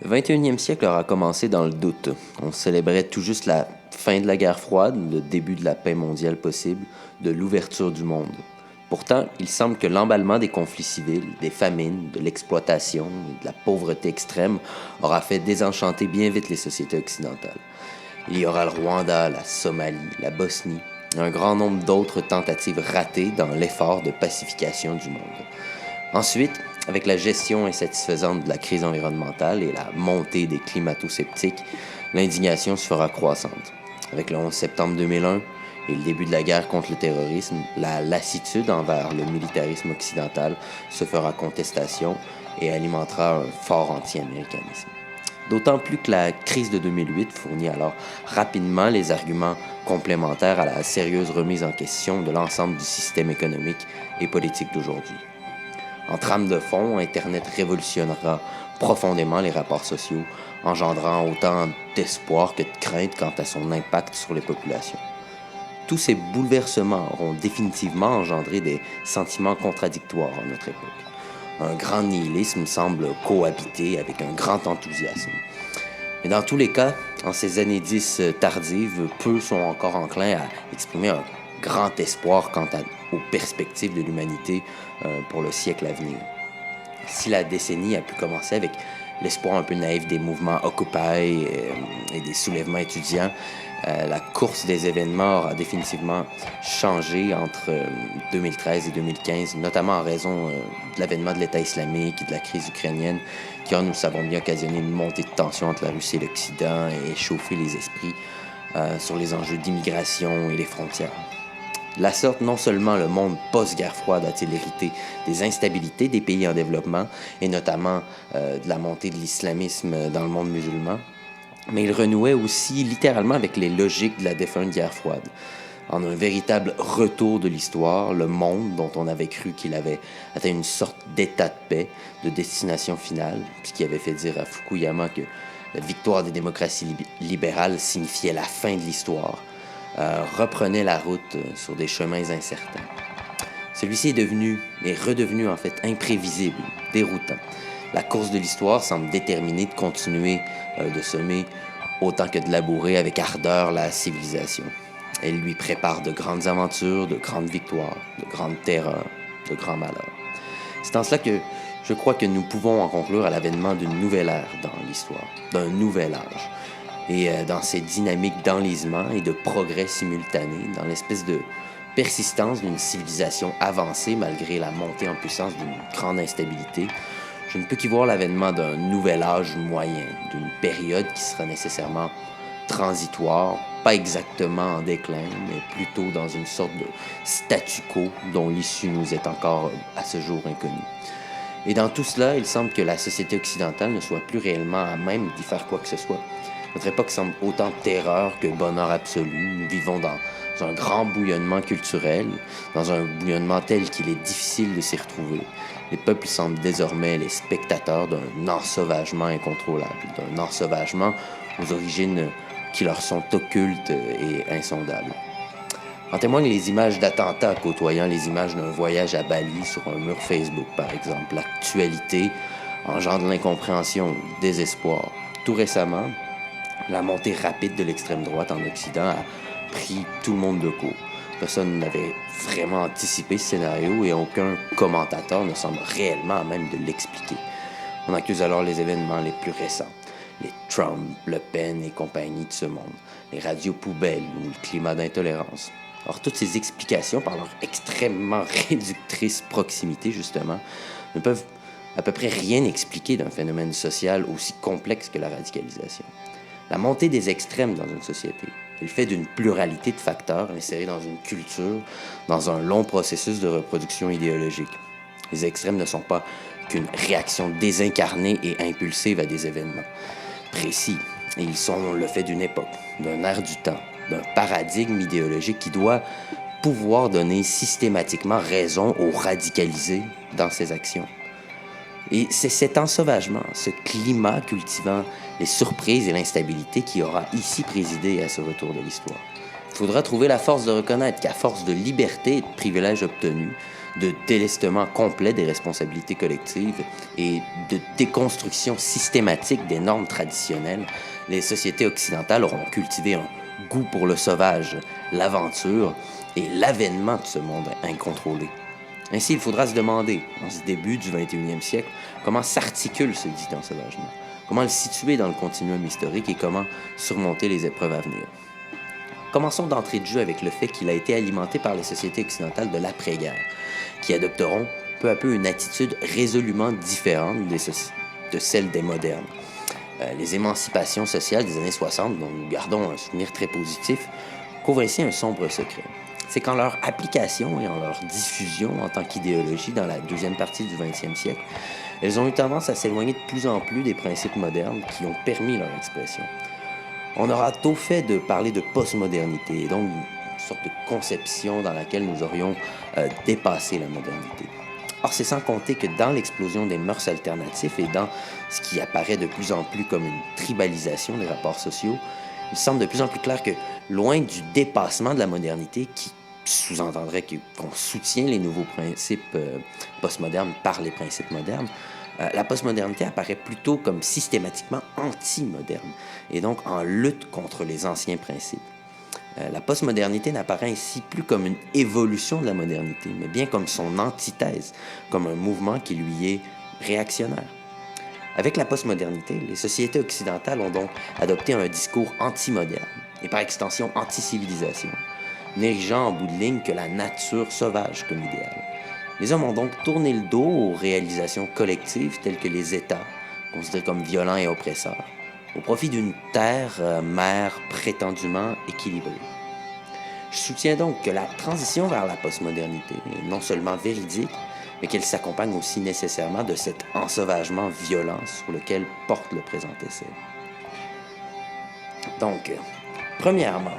Le 21e siècle aura commencé dans le doute. On célébrait tout juste la fin de la guerre froide, le début de la paix mondiale possible, de l'ouverture du monde. Pourtant, il semble que l'emballement des conflits civils, des famines, de l'exploitation et de la pauvreté extrême aura fait désenchanter bien vite les sociétés occidentales. Il y aura le Rwanda, la Somalie, la Bosnie, et un grand nombre d'autres tentatives ratées dans l'effort de pacification du monde. Ensuite, avec la gestion insatisfaisante de la crise environnementale et la montée des climato-sceptiques, l'indignation se fera croissante. Avec le 11 septembre 2001 et le début de la guerre contre le terrorisme, la lassitude envers le militarisme occidental se fera contestation et alimentera un fort anti-américanisme. D'autant plus que la crise de 2008 fournit alors rapidement les arguments complémentaires à la sérieuse remise en question de l'ensemble du système économique et politique d'aujourd'hui. En trame de fond, Internet révolutionnera profondément les rapports sociaux, engendrant autant d'espoir que de crainte quant à son impact sur les populations. Tous ces bouleversements auront définitivement engendré des sentiments contradictoires en notre époque. Un grand nihilisme semble cohabiter avec un grand enthousiasme. Mais dans tous les cas, en ces années 10 tardives, peu sont encore enclins à exprimer un grand espoir quant aux perspectives de l'humanité pour le siècle à venir. Si la décennie a pu commencer avec l'espoir un peu naïf des mouvements Occupy et des soulèvements étudiants, la course des événements aura définitivement changé entre 2013 et 2015, notamment en raison de l'avènement de l'État islamique et de la crise ukrainienne, qui a, nous le savons bien, occasionné une montée de tension entre la Russie et l'Occident et échauffé les esprits sur les enjeux d'immigration et les frontières. De la sorte, non seulement le monde post-guerre froide a-t-il hérité des instabilités des pays en développement, et notamment de la montée de l'islamisme dans le monde musulman, mais il renouait aussi littéralement avec les logiques de la défunte guerre froide. En un véritable retour de l'histoire, le monde, dont on avait cru qu'il avait atteint une sorte d'état de paix, de destination finale, ce qui avait fait dire à Fukuyama que la victoire des démocraties libérales signifiait la fin de l'histoire, reprenait la route sur des chemins incertains. Celui-ci est redevenu en fait imprévisible, déroutant. La course de l'histoire semble déterminée de continuer de semer autant que de labourer avec ardeur la civilisation. Elle lui prépare de grandes aventures, de grandes victoires, de grandes terreurs, de grands malheurs. C'est en cela que je crois que nous pouvons en conclure à l'avènement d'une nouvelle ère dans l'histoire, d'un nouvel âge. Et dans ces dynamiques d'enlisement et de progrès simultanés, dans l'espèce de persistance d'une civilisation avancée malgré la montée en puissance d'une grande instabilité, je ne peux qu'y voir l'avènement d'un nouvel âge moyen, d'une période qui sera nécessairement transitoire, pas exactement en déclin, mais plutôt dans une sorte de statu quo dont l'issue nous est encore à ce jour inconnue. Et dans tout cela, il semble que la société occidentale ne soit plus réellement à même d'y faire quoi que ce soit. Notre époque semble autant terreur que bonheur absolu. Nous vivons dans un grand bouillonnement culturel, dans un bouillonnement tel qu'il est difficile de s'y retrouver. Les peuples semblent désormais les spectateurs d'un ensauvagement incontrôlable, d'un ensauvagement aux origines qui leur sont occultes et insondables. En témoignent les images d'attentats côtoyant les images d'un voyage à Bali sur un mur Facebook, par exemple. L'actualité engendre l'incompréhension, le désespoir. Tout récemment, la montée rapide de l'extrême droite en Occident a pris tout le monde de court. Personne n'avait vraiment anticipé ce scénario et aucun commentateur ne semble réellement à même de l'expliquer. On accuse alors les événements les plus récents, les Trump, Le Pen et compagnie de ce monde, les radios poubelles ou le climat d'intolérance. Or, toutes ces explications, par leur extrêmement réductrice proximité, justement, ne peuvent à peu près rien expliquer d'un phénomène social aussi complexe que la radicalisation. La montée des extrêmes dans une société est le fait d'une pluralité de facteurs insérés dans une culture, dans un long processus de reproduction idéologique. Les extrêmes ne sont pas qu'une réaction désincarnée et impulsive à des événements précis. Et ils sont le fait d'une époque, d'un air du temps, d'un paradigme idéologique qui doit pouvoir donner systématiquement raison aux radicalisés dans ses actions. Et c'est cet ensauvagement, ce climat cultivant les surprises et l'instabilité qui aura ici présidé à ce retour de l'histoire. Il faudra trouver la force de reconnaître qu'à force de liberté et de privilèges obtenus, de délestement complet des responsabilités collectives et de déconstruction systématique des normes traditionnelles, les sociétés occidentales auront cultivé un goût pour le sauvage, l'aventure et l'avènement de ce monde incontrôlé. Ainsi, il faudra se demander, en ce début du 21e siècle, comment s'articule ce dit ensauvagement, comment le situer dans le continuum historique et comment surmonter les épreuves à venir. Commençons d'entrée de jeu avec le fait qu'il a été alimenté par les sociétés occidentales de l'après-guerre, qui adopteront peu à peu une attitude résolument différente de celle des modernes. Les émancipations sociales des années 60, dont nous gardons un souvenir très positif, couvrent ainsi un sombre secret. C'est qu'en leur application et en leur diffusion en tant qu'idéologie dans la deuxième partie du 20e siècle, elles ont eu tendance à s'éloigner de plus en plus des principes modernes qui ont permis leur expression. On aura tôt fait de parler de postmodernité, et donc une sorte de conception dans laquelle nous aurions dépassé la modernité. Or, c'est sans compter que dans l'explosion des mœurs alternatifs et dans ce qui apparaît de plus en plus comme une tribalisation des rapports sociaux, il semble de plus en plus clair que, loin du dépassement de la modernité, qui sous-entendrait qu'on soutient les nouveaux principes postmodernes par les principes modernes, la postmodernité apparaît plutôt comme systématiquement anti-moderne et donc en lutte contre les anciens principes. La postmodernité n'apparaît ainsi plus comme une évolution de la modernité, mais bien comme son antithèse, comme un mouvement qui lui est réactionnaire. Avec la postmodernité, les sociétés occidentales ont donc adopté un discours anti-moderne et par extension anti-civilisation, n'érigeant en bout de ligne que la nature sauvage comme idéal. Les hommes ont donc tourné le dos aux réalisations collectives telles que les États, considérés comme violents et oppresseurs, au profit d'une terre-mère prétendument équilibrée. Je soutiens donc que la transition vers la postmodernité est non seulement véridique, mais qu'elle s'accompagne aussi nécessairement de cet ensauvagement violent sur lequel porte le présent essai. Donc, premièrement,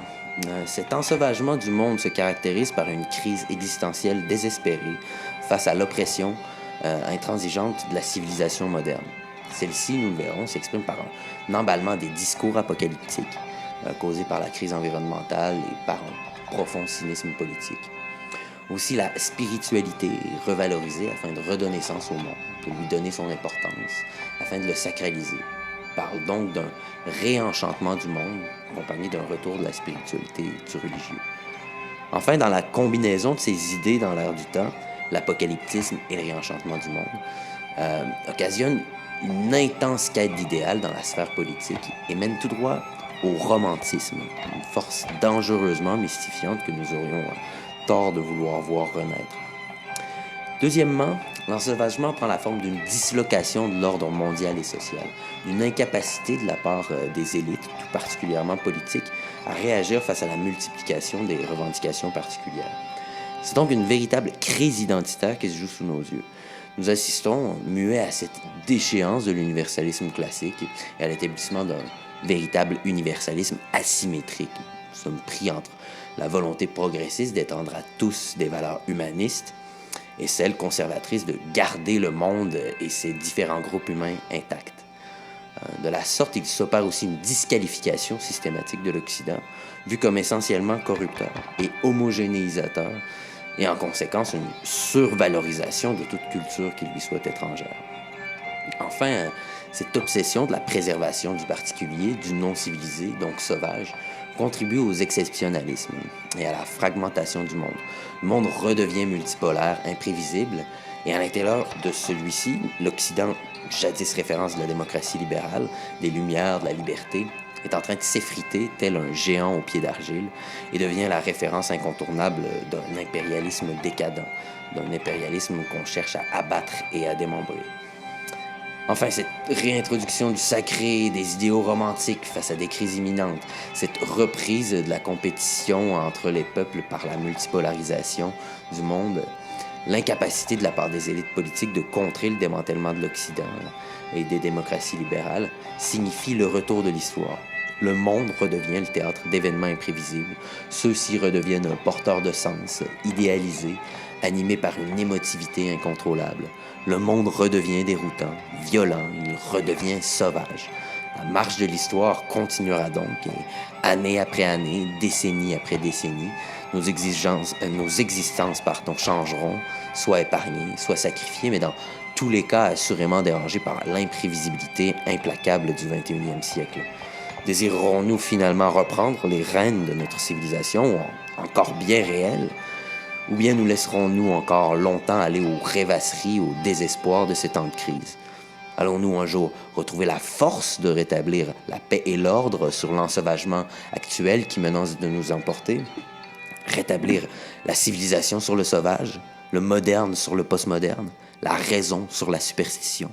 cet ensauvagement du monde se caractérise par une crise existentielle désespérée face à l'oppression intransigeante de la civilisation moderne. Celle-ci, nous le verrons, s'exprime par un emballement des discours apocalyptiques causés par la crise environnementale et par un profond cynisme politique. Aussi, la spiritualité est revalorisée afin de redonner sens au monde, de lui donner son importance, afin de le sacraliser. On parle donc d'un réenchantement du monde, accompagné d'un retour de la spiritualité et du religieux. Enfin, dans la combinaison de ces idées dans l'air du temps, l'apocalyptisme et le réenchantement du monde occasionnent une intense quête d'idéal dans la sphère politique et mène tout droit au romantisme, une force dangereusement mystifiante que nous aurions tort de vouloir voir renaître. Deuxièmement, l'ensauvagement prend la forme d'une dislocation de l'ordre mondial et social, d'une incapacité de la part des élites, tout particulièrement politiques, à réagir face à la multiplication des revendications particulières. C'est donc une véritable crise identitaire qui se joue sous nos yeux. Nous assistons, muets à cette déchéance de l'universalisme classique et à l'établissement d'un véritable universalisme asymétrique. Nous sommes pris entre la volonté progressiste d'étendre à tous des valeurs humanistes et celle conservatrice de garder le monde et ses différents groupes humains intacts. De la sorte, il s'opère aussi une disqualification systématique de l'Occident, vu comme essentiellement corrupteur et homogénéisateur, et en conséquence une survalorisation de toute culture qui lui soit étrangère. Enfin, cette obsession de la préservation du particulier, du non-civilisé, donc sauvage, contribue aux exceptionnalismes et à la fragmentation du monde. Le monde redevient multipolaire, imprévisible, et à l'intérieur de celui-ci, l'Occident, jadis référence de la démocratie libérale, des Lumières, de la liberté, est en train de s'effriter tel un géant au pied d'argile et devient la référence incontournable d'un impérialisme décadent, d'un impérialisme qu'on cherche à abattre et à démembrer. Enfin, cette réintroduction du sacré, des idéaux romantiques face à des crises imminentes, cette reprise de la compétition entre les peuples par la multipolarisation du monde, l'incapacité de la part des élites politiques de contrer le démantèlement de l'Occident et des démocraties libérales signifie le retour de l'histoire. Le monde redevient le théâtre d'événements imprévisibles. Ceux-ci redeviennent un porteur de sens, idéalisé, animé par une émotivité incontrôlable. Le monde redevient déroutant, violent, il redevient sauvage. La marche de l'histoire continuera donc, et année après année, décennie après décennie, nos existences changeront, soit épargnées, soit sacrifiées, mais dans tous les cas assurément dérangées par l'imprévisibilité implacable du 21e siècle. Désirerons-nous finalement reprendre les rênes de notre civilisation, encore bien réelle, ou bien nous laisserons-nous encore longtemps aller aux rêvasseries, au désespoir de ces temps de crise? Allons-nous un jour retrouver la force de rétablir la paix et l'ordre sur l'ensauvagement actuel qui menace de nous emporter? Rétablir la civilisation sur le sauvage, le moderne sur le postmoderne, la raison sur la superstition?